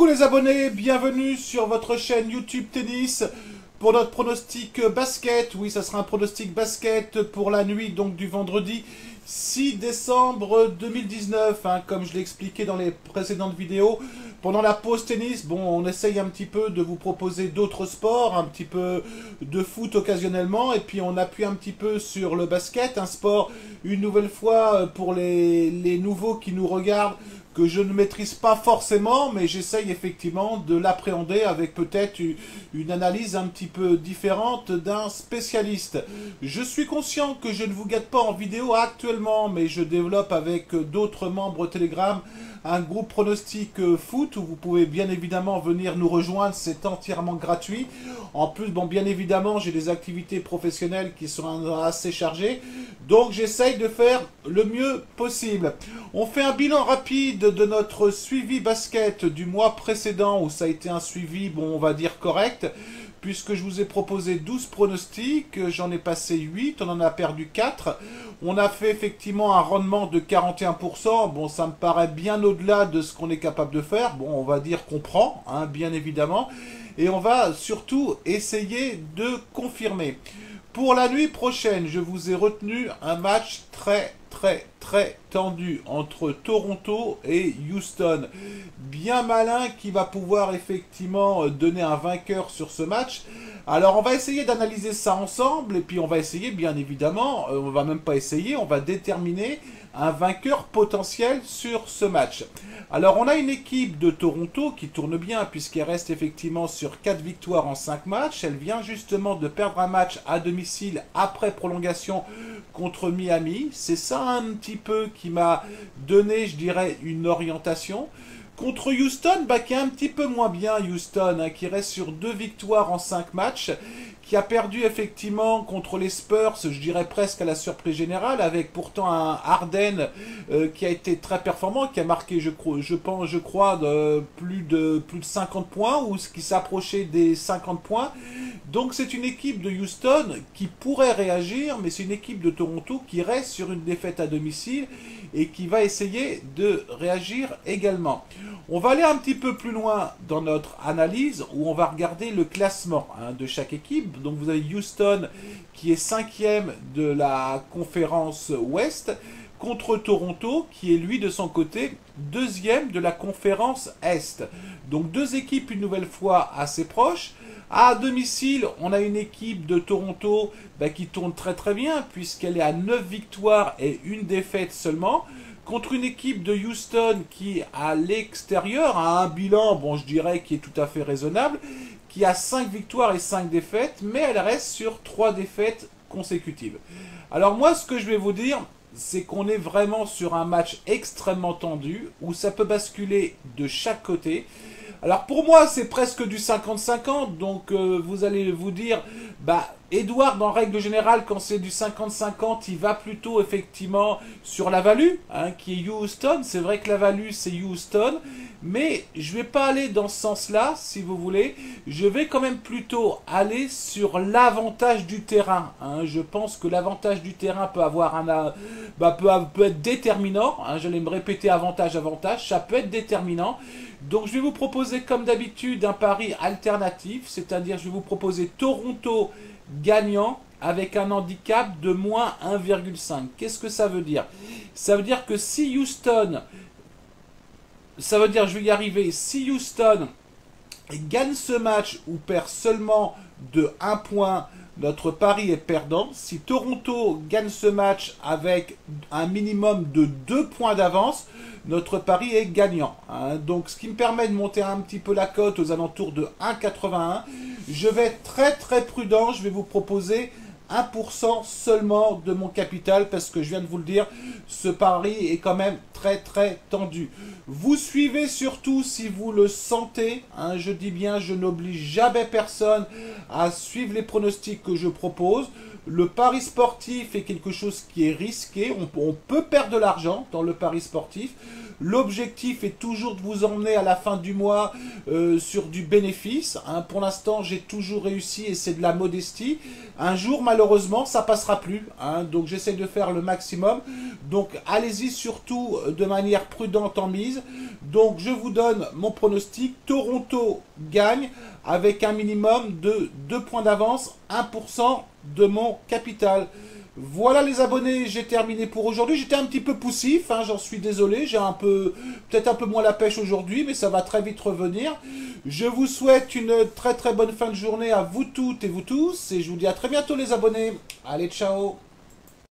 Coucou les abonnés, bienvenue sur votre chaîne YouTube Tennis pour notre pronostic basket. Oui, ça sera un pronostic basket pour la nuit donc du vendredi 6 décembre 2019. Comme je l'ai expliqué dans les précédentes vidéos, pendant la pause tennis, bon, on essaye un petit peu de vous proposer d'autres sports, un petit peu de foot occasionnellement, et puis on appuie un petit peu sur le basket, un sport, une nouvelle fois, pour les nouveaux qui nous regardent, que je ne maîtrise pas forcément, mais j'essaye effectivement de l'appréhender avec peut-être une analyse un petit peu différente d'un spécialiste. Je suis conscient que je ne vous gâte pas en vidéo actuellement, mais je développe avec d'autres membres Telegram un groupe pronostic foot où vous pouvez bien évidemment venir nous rejoindre, c'est entièrement gratuit. En plus, bon, bien évidemment, j'ai des activités professionnelles qui sont assez chargées, donc j'essaye de faire le mieux possible. On fait un bilan rapide de notre suivi basket du mois précédent où ça a été un suivi, bon, on va dire correct, puisque je vous ai proposé 12 pronostics, j'en ai passé 8, on en a perdu 4. On a fait effectivement un rendement de 41%, bon ça me paraît bien au-delà de ce qu'on est capable de faire, bon on va dire qu'on prend, bien évidemment, et on va surtout essayer de confirmer. Pour la nuit prochaine, je vous ai retenu un match très tendu entre Toronto et Houston. Bien malin qui va pouvoir effectivement donner un vainqueur sur ce match. Alors on va essayer d'analyser ça ensemble et puis on va essayer bien évidemment, on va même pas essayer, on va déterminer un vainqueur potentiel sur ce match. Alors on a une équipe de Toronto qui tourne bien puisqu'elle reste effectivement sur 4 victoires en 5 matchs. Elle vient justement de perdre un match à domicile après prolongation contre Miami. C'est ça un petit peu qui m'a donné, je dirais, une orientation. Contre Houston, qui est un petit peu moins bien, Houston, qui reste sur 2 victoires en 5 matchs, qui a perdu effectivement contre les Spurs, je dirais presque à la surprise générale, avec pourtant un Harden qui a été très performant, qui a marqué, je crois, plus de 50 points, ou ce qui s'approchait des 50 points. Donc c'est une équipe de Houston qui pourrait réagir, mais c'est une équipe de Toronto qui reste sur une défaite à domicile et qui va essayer de réagir également. On va aller un petit peu plus loin dans notre analyse où on va regarder le classement de chaque équipe. Donc vous avez Houston qui est 5e de la conférence Ouest contre Toronto qui est lui de son côté 2e de la conférence Est. Donc deux équipes une nouvelle fois assez proches. À domicile, on a une équipe de Toronto qui tourne très bien puisqu'elle est à 9 victoires et une défaite seulement, contre une équipe de Houston qui, à l'extérieur, a un bilan, bon je dirais, qui est tout à fait raisonnable, qui a 5 victoires et 5 défaites, mais elle reste sur 3 défaites consécutives. Alors moi, ce que je vais vous dire, c'est qu'on est vraiment sur un match extrêmement tendu, où ça peut basculer de chaque côté. Alors pour moi, c'est presque du 50-50, donc vous allez vous dire, Edouard, en règle générale, quand c'est du 50-50, il va plutôt effectivement sur la value, qui est Houston. C'est vrai que la value, c'est Houston, mais je ne vais pas aller dans ce sens-là, si vous voulez. Je vais quand même plutôt aller sur l'avantage du terrain. Je pense que l'avantage du terrain peut avoir peut être déterminant. J'allais me répéter avantage, ça peut être déterminant. Donc je vais vous proposer comme d'habitude un pari alternatif, c'est-à-dire je vais vous proposer Toronto gagnant avec un handicap de moins 1,5. Qu'est-ce que ça veut dire? Ça veut dire que si Houston, je vais y arriver, si Houston gagne ce match ou perd seulement de 1 point, notre pari est perdant. Si Toronto gagne ce match avec un minimum de 2 points d'avance, notre pari est gagnant. Donc ce qui me permet de monter un petit peu la cote aux alentours de 1,81. Je vais être très prudent, je vais vous proposer 1% seulement de mon capital parce que je viens de vous le dire, ce pari est quand même très tendu. Vous suivez surtout si vous le sentez, je dis bien, je n'oblige jamais personne à suivre les pronostics que je propose. Le pari sportif est quelque chose qui est risqué, on peut perdre de l'argent dans le pari sportif. L'objectif est toujours de vous emmener à la fin du mois sur du bénéfice. Hein. Pour l'instant, j'ai toujours réussi et c'est de la modestie. Un jour, malheureusement, ça passera plus. Hein. Donc, j'essaie de faire le maximum. Donc, allez-y surtout de manière prudente en mise. Donc, je vous donne mon pronostic. Toronto gagne avec un minimum de 2 points d'avance, 1% de mon capital. Voilà les abonnés, j'ai terminé pour aujourd'hui. J'étais un petit peu poussif, hein, j'en suis désolé. J'ai peut-être un peu moins la pêche aujourd'hui, mais ça va très vite revenir. Je vous souhaite une très très bonne fin de journée à vous toutes et vous tous. Et je vous dis à très bientôt les abonnés. Allez, ciao!